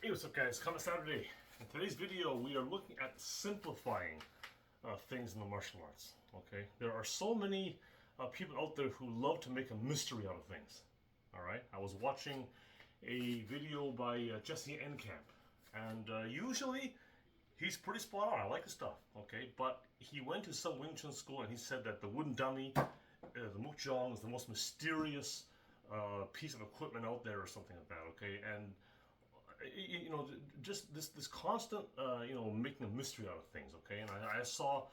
Hey, what's up guys? Coming Saturday. In today's video, we are looking at simplifying things in the martial arts. Okay, there are so many people out there who love to make a mystery out of things. All right, I was watching a video by Jesse Enkamp, and usually he's pretty spot on. I like his stuff. Okay, but he went to some Wing Chun school and he said that the wooden dummy, the mukjong, is the most mysterious piece of equipment out there, or something like that. Okay, and you know, just this constant, making a mystery out of things. Okay, and I saw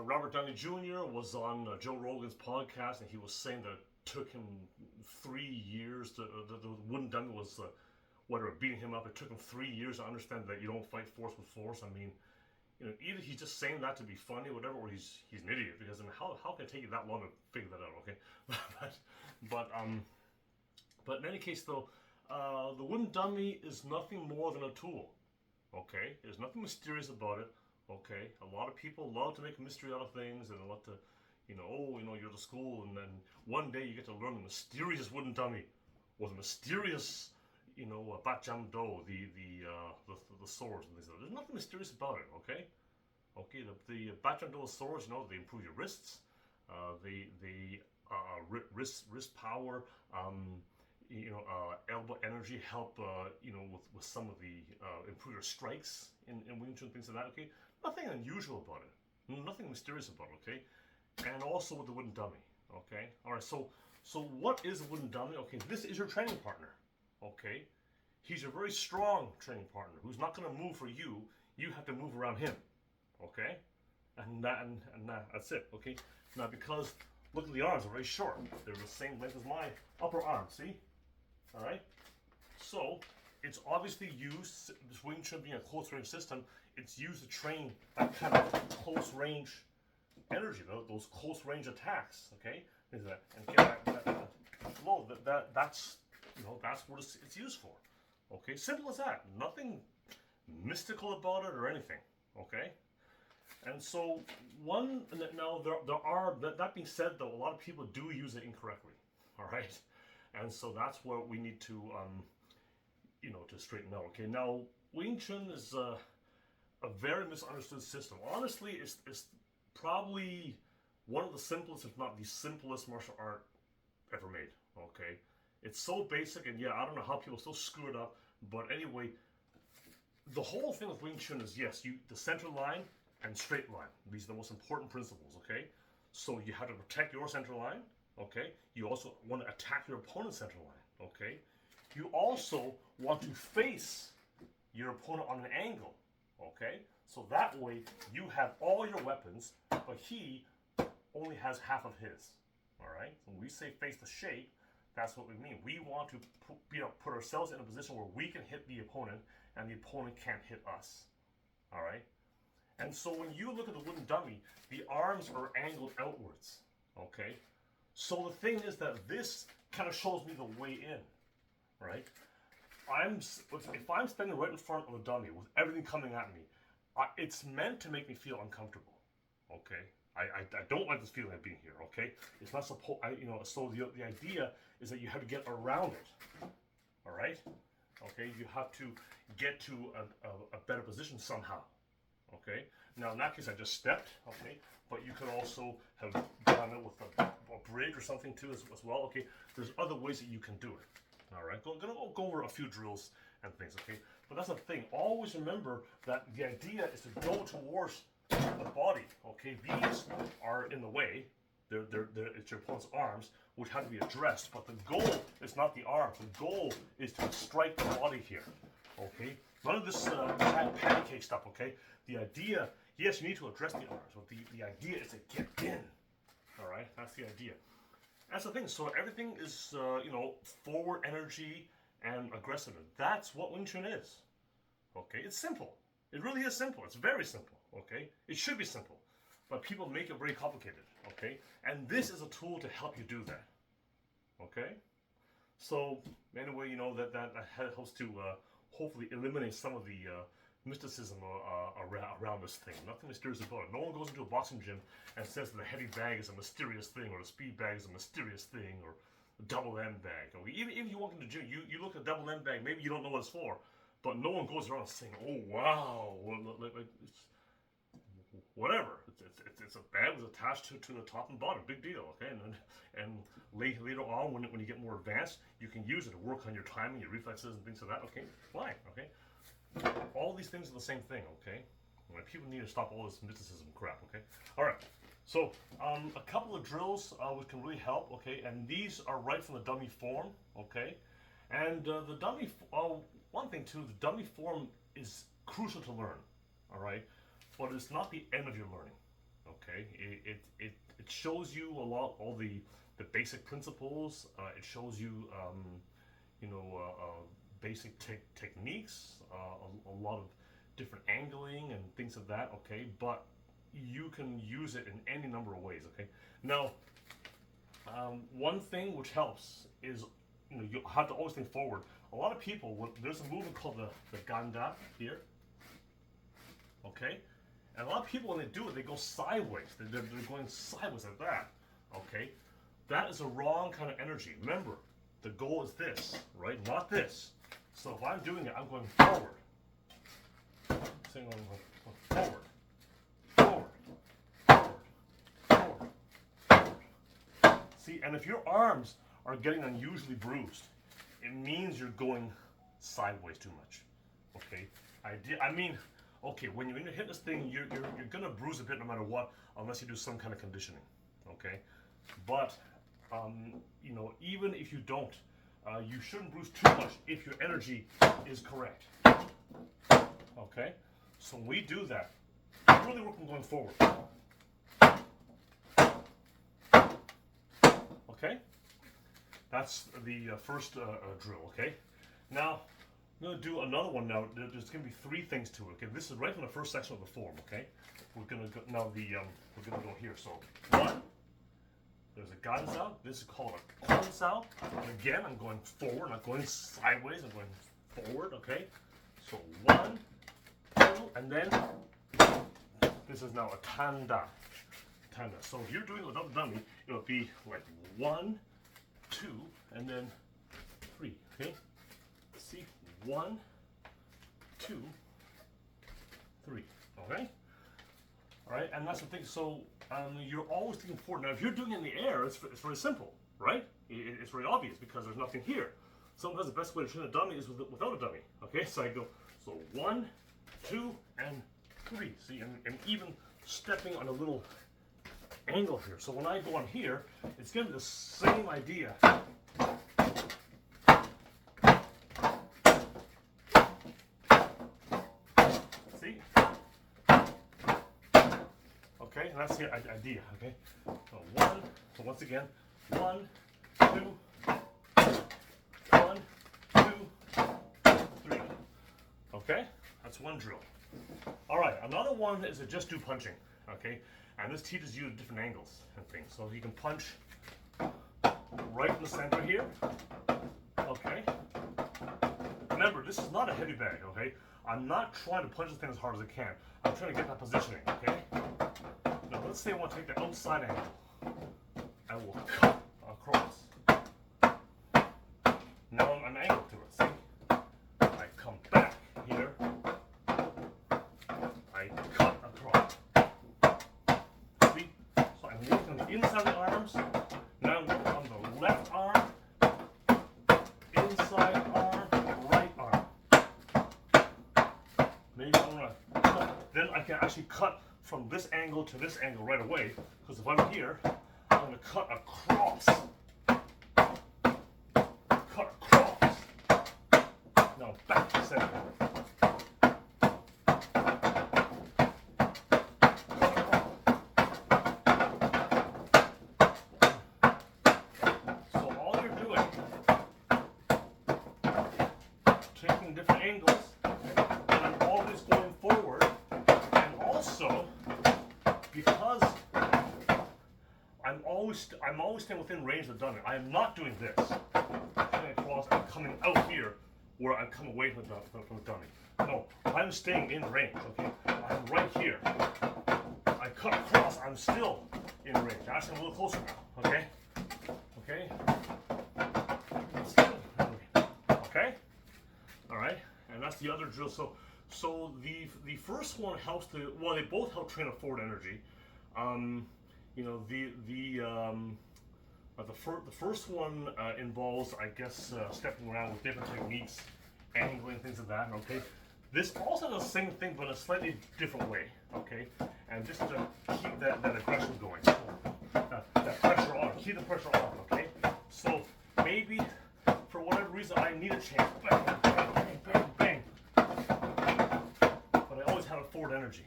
Robert Downey Jr. was on Joe Rogan's podcast, and he was saying that it took him 3 years to the wooden dummy was whatever beating him up. It took him 3 years to understand that you don't fight force with force. I mean, either he's just saying that to be funny, or whatever, or he's an idiot. Because I mean, how can it take you that long to figure that out? Okay, but but in any case, though. The wooden dummy is nothing more than a tool. Okay, there's nothing mysterious about it. Okay, a lot of people love to make a mystery out of things and love to, you're at the school and then one day you get to learn the mysterious wooden dummy, or the mysterious, batjam do, the swords and things like that. There's nothing mysterious about it. Okay, the batjam do swords, they improve your wrists, wrist power. Elbow energy help, with some of the improve your strikes in Wing Chun, things like that. Okay, nothing unusual about it, nothing mysterious about it. Okay, and also with the wooden dummy. Okay, all right. So what is a wooden dummy? Okay, this is your training partner. Okay, he's a very strong training partner who's not going to move for you. You have to move around him. Okay, that's it. Okay, now because look at the arms, are very short. They're the same length as my upper arm. See. All right, so it's obviously used, this Wing Chun being a close range system, it's used to train that kind of close range energy, those close range attacks. Okay, and get that flow. That's what it's used for. Okay, simple as that. Nothing mystical about it or anything. Okay, and so that being said, though, a lot of people do use it incorrectly. All right. And so that's what we need to, to straighten out. Okay, now Wing Chun is a very misunderstood system. Honestly, it's probably one of the simplest, if not the simplest, martial art ever made. Okay, it's so basic, and yeah, I don't know how people still screw it up. But anyway, the whole thing with Wing Chun is the center line and straight line. These are the most important principles. Okay, so you have to protect your center line. Okay, you also want to attack your opponent's center line. Okay, you also want to face your opponent on an angle. Okay, so that way you have all your weapons, but he only has half of his. All right, so when we say face the shape, that's what we mean. We want to put ourselves in a position where we can hit the opponent and the opponent can't hit us. All right, and so when you look at the wooden dummy, the arms are angled outwards. Okay. So the thing is that this kind of shows me the way in, right? If I'm standing right in front of a dummy with everything coming at me, it's meant to make me feel uncomfortable. Okay, I don't like this feeling of being here. Okay, it's not supposed. So the idea is that you have to get around it. All right. Okay, you have to get to a better position somehow. Okay. Now in that case, I just stepped. Okay, but you could also have done it with a bridge or something too as well. Okay, there's other ways that you can do it. All right, gonna go over a few drills and things. Okay, but that's the thing. Always remember that the idea is to go towards the body. Okay, these are in the way. It's your opponent's arms, which have to be addressed. But the goal is not the arms. The goal is to strike the body here. Okay, none of this pancake stuff. Okay, the idea. Yes, you need to address the arms, but the idea is to get in. All right, that's the idea. That's the thing. So everything is, forward energy and aggressiveness. That's what Wing Chun is. Okay, it's simple. It really is simple. It's very simple. Okay, it should be simple, but people make it very complicated. Okay, and this is a tool to help you do that. Okay, so anyway, that helps to hopefully eliminate some of the mysticism around this thing. Nothing mysterious about it. No one goes into a boxing gym and says that the heavy bag is a mysterious thing, or the speed bag is a mysterious thing, or the double M bag. Okay? Even if you walk into the gym, you look at the double M bag, maybe you don't know what it's for, but no one goes around saying, "Oh wow, it's whatever." It's a bag was attached to the top and bottom, big deal, okay? And later on, when you get more advanced, you can use it to work on your timing, your reflexes, and things like that. Okay, fine, okay. All these things are the same thing, okay? People need to stop all this mysticism crap, okay? All right. So a couple of drills which can really help, okay? And these are right from the dummy form, okay? And the dummy, one thing too, the dummy form is crucial to learn, all right? But it's not the end of your learning, okay? It shows you a lot, all the basic principles. It shows you, basic techniques, a lot of different angling and things of that, okay? But you can use it in any number of ways, okay? Now, one thing which helps is, you have to always think forward. A lot of people, there's a movement called the ganda here, okay? And a lot of people, when they do it, they go sideways. They're going sideways like that, okay? That is a wrong kind of energy. Remember, the goal is this, right? Not this. So if I'm doing it, I'm going forward. Saying I'm going forward. See, and if your arms are getting unusually bruised, it means you're going sideways too much. Okay, okay, when you're hitting this thing, you're gonna bruise a bit no matter what, unless you do some kind of conditioning. Okay, but even if you don't, you shouldn't bruise too much if your energy is correct. Okay, so when we do that, we're really working going forward. Okay, that's the first drill. Okay, now I'm going to do another one. Now there's going to be three things to it. Okay, this is right from the first section of the form. Okay, we're going to go now. We're going to go here. So one, there's a gansao. This is called a konsao. And again, I'm going forward, not going sideways. I'm going forward. Okay, so 1, 2, and then this is now a tanda. So if you're doing it without the dummy, it'll be like 1, 2, and then 3. Okay? See? 1, 2, 3. Okay? Alright, and that's the thing. So you're always thinking forward. Now if you're doing it in the air, it's very simple, right? It's very obvious because there's nothing here. Sometimes the best way to train a dummy is without a dummy. Okay? So I go, 1, 2, and 3. See, and even stepping on a little angle here. So when I go on here, it's going to be the same idea. See? Okay, and that's the idea. Okay, so once again, 1, 2, 1, 2, 3. Okay, that's one drill. All right, another one is a just do punching. Okay. And this teaches you different angles and things. So you can punch right in the center here. Okay. Remember, this is not a heavy bag, okay? I'm not trying to punch the thing as hard as I can. I'm trying to get that positioning, okay? Now let's say I want to take the outside angle. I will cut across. Now I'm angled to it, see? I come back here. I cut across. I'm working on the inside of the arms. Now I'm working on the left arm, inside arm, right arm. Maybe I'm going to cut. Then I can actually cut from this angle to this angle right away. Because if I'm here, I'm going to cut across. Cut across. Now back to center. Taking different angles, and I'm always going forward, and also because I'm always staying within range of the dummy. I am not doing this, coming across and coming out here where I come away from the dummy. No, I'm staying in range. Okay, I'm right here. I cut across. I'm still in range. Actually, I'm a little closer now. Okay, okay. Okay. All right, and that's the other drill. So the first one helps to, well, they both help train a forward energy. You know, the first one involves, I guess, stepping around with different techniques, angling, things like that. Okay, this also does the same thing, but in a slightly different way. Okay, and just to keep that aggression going, that pressure on, keep the pressure on. Okay, so maybe for whatever reason I need a chance, bang, bang, bang, bang, bang. But I always have a forward energy.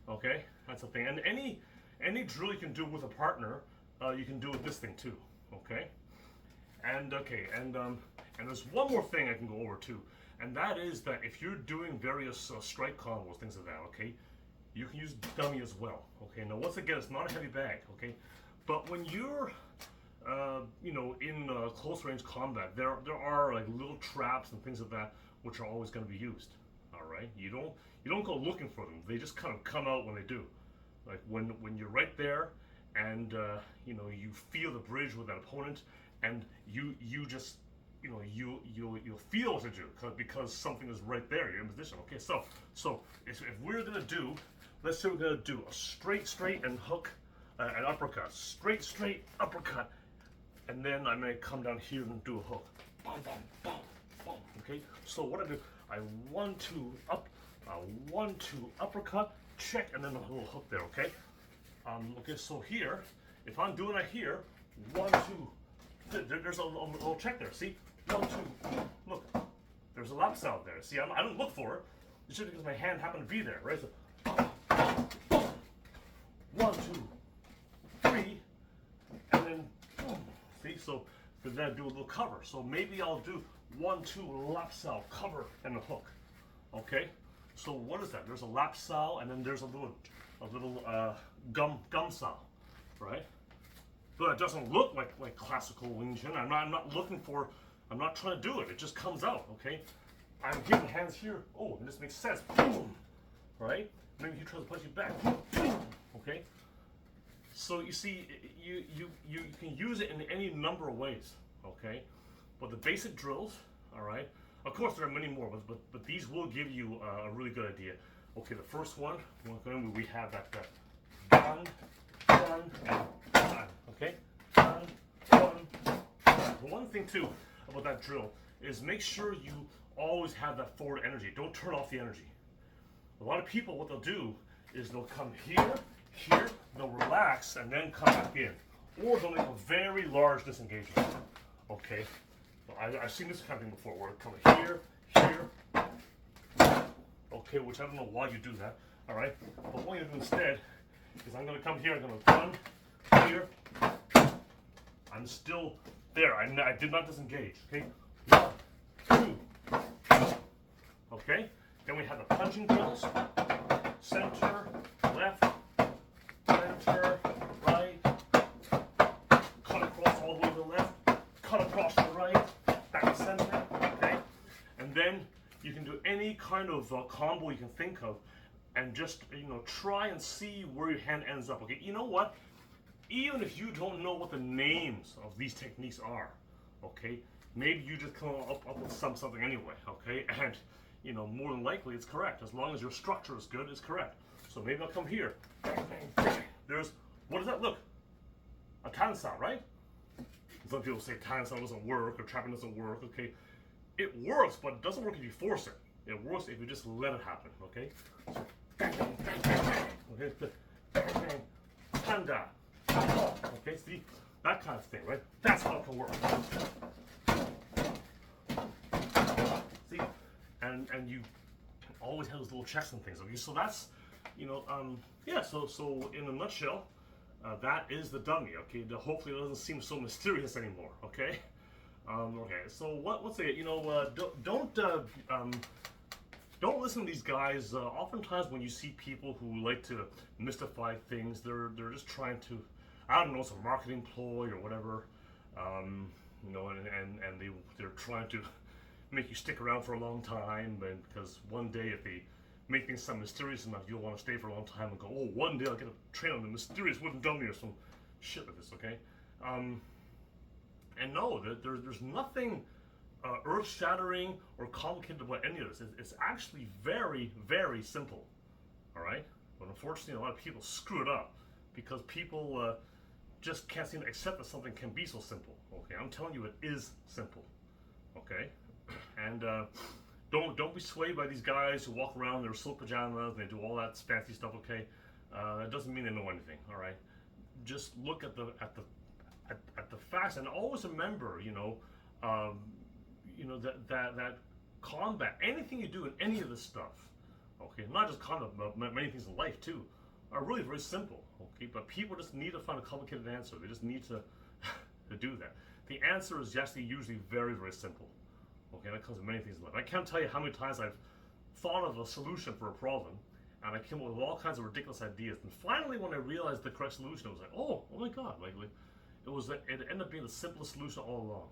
Okay, that's the thing. And any drill you can do with a partner, you can do with this thing too. Okay, and there's one more thing I can go over too, and that is that if you're doing various strike combos, things like that, okay, you can use dummy as well. Okay, now once again, it's not a heavy bag. Okay, but when you're you know, in close range combat, there are like little traps and things like that which are always going to be used. All right, you don't go looking for them; they just kind of come out when they do. Like when you're right there, and you know, you feel the bridge with that opponent, and you just, you know, you'll feel what to do because something is right there. You're in position. Okay, so if we're gonna do, let's say we're gonna do a straight and hook, an uppercut, straight uppercut, and then I may come down here and do a hook. Boom, boom, boom, boom. Okay, so what I do, I 1, 2 up, 1, 2 uppercut, check, and then a little hook there. Okay. Okay, so here, if I'm doing it here, 1, 2, there's a little check there. See, 1, 2, look, there's a lapse out there. See, I don't look for it. It's just because my hand happened to be there, right? So, 1, 2, 3, and then boom. See, so then I do a little cover. So maybe I'll do 1, 2 lapse out, cover, and a hook. Okay. So what is that? There's a lap sow, and then there's a little gum sow, right? But it doesn't look like classical Wing Chun. I'm not looking for. I'm not trying to do it. It just comes out. Okay. I'm giving hands here. Oh, and this makes sense. Boom, right? Maybe he tries to punch you back. Boom, okay. So you see, you can use it in any number of ways. Okay, but the basic drills. All right. Of course, there are many more, but these will give you a really good idea. Okay, the first one, we have that done, and done. Okay, done. The one thing too about that drill is make sure you always have that forward energy. Don't turn off the energy. A lot of people, what they'll do is they'll come here, they'll relax, and then come back in, or they'll make a very large disengagement. Okay. I've seen this kind of thing before, where it comes here, okay, which I don't know why you do that, all right? But what you do instead is I'm going to come here, I'm going to run here. I'm still there. I did not disengage. Okay, 1, 2. Okay, then we have the punching drills: center, left, center, right, cut across all the way to the left, cut across the right. Back to center, okay? And then you can do any kind of combo you can think of, and just, you know, try and see where your hand ends up. Okay, you know what? Even if you don't know what the names of these techniques are, okay, maybe you just come up with something anyway, okay? And, you know, more than likely it's correct. As long as your structure is good, it's correct. So maybe I'll come here. Bang, bang, bang. There's, what does that look? A tansa, right? Some people say tansa doesn't work or trapping doesn't work. Okay, it works, but it doesn't work if you force it. It works if you just let it happen. Okay, so bang, bang, bang, bang, bang. Okay, bang, bang, panda. Okay, see that kind of thing, right? That's how it can work. See, and you always have those little checks and things. Okay, so that's, you know, yeah. So in a nutshell. That is the dummy. Okay, hopefully it doesn't seem so mysterious anymore. Okay, okay. So what's it? You know, don't listen to these guys. Oftentimes, when you see people who like to mystify things, they're just trying to, I don't know, it's a marketing ploy or whatever. You know, and they're trying to make you stick around for a long time, and because one day if they make things sound mysterious enough, you'll want to stay for a long time and go, oh, one day I'll get a train on the mysterious wooden dummy or some shit like this, okay? And no, there's nothing earth-shattering or complicated about any of this. It's actually very, very simple. All right, but unfortunately, a lot of people screw it up because people just can't seem to accept that something can be so simple. Okay, I'm telling you, it is simple. Okay, and don't be swayed by these guys who walk around in their silk pajamas and they do all that fancy stuff. Okay, that doesn't mean they know anything. All right, just look at the facts and always remember, that combat, anything you do in any of this stuff, okay, not just combat, but many things in life too, are really very simple. Okay, but people just need to find a complicated answer. They just need to to do that. The answer is actually usually very, very simple. Okay, that comes in many things in life. I can't tell you how many times I've thought of a solution for a problem, and I came up with all kinds of ridiculous ideas. And finally, when I realized the correct solution, it was like, oh my God, it ended up being the simplest solution all along.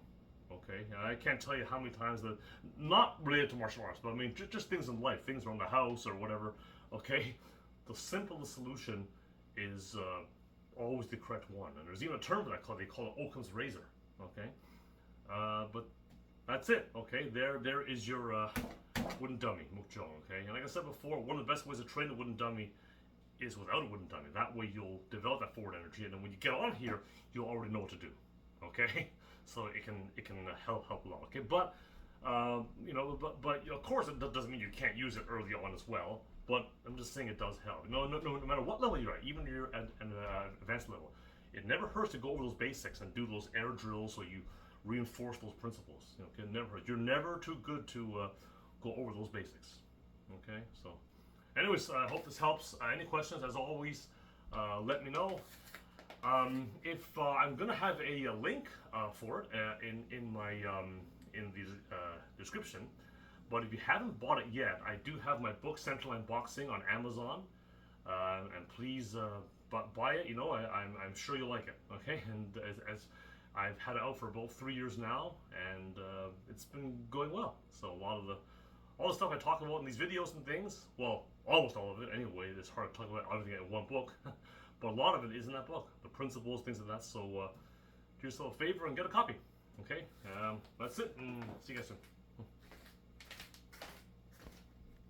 Okay, and I can't tell you how many times that, not related to martial arts, but I mean just things in life, things around the house or whatever. Okay, the simplest solution is always the correct one. And there's even a term that they call it Occam's razor. Okay, but that's it. Okay, there is your wooden dummy, mukjong. Okay, and like I said before, one of the best ways to train a wooden dummy is without a wooden dummy. That way you'll develop that forward energy, and then when you get on here, you'll already know what to do. Okay, so it can help a lot. Okay, but but of course it doesn't mean you can't use it early on as well. But I'm just saying it does help. No matter what level you're at, even if you're at an advanced level, it never hurts to go over those basics and do those air drills so you reinforce those principles. Okay, never hurts. You're never too good to go over those basics. Okay, so anyways, I hope this helps. Any questions, as always, let me know. If I'm gonna have a link for it in my in the description. But if you haven't bought it yet, I do have my book Centreline Boxing on Amazon, and please buy it. I'm sure you'll like it. Okay, and as I've had it out for about 3 years now, and it's been going well. So all the stuff I talk about in these videos and things, well, almost all of it anyway. It's hard to talk about everything in one book, but a lot of it is in that book. The principles, things like that. So do yourself a favor and get a copy. Okay, that's it, and see you guys soon.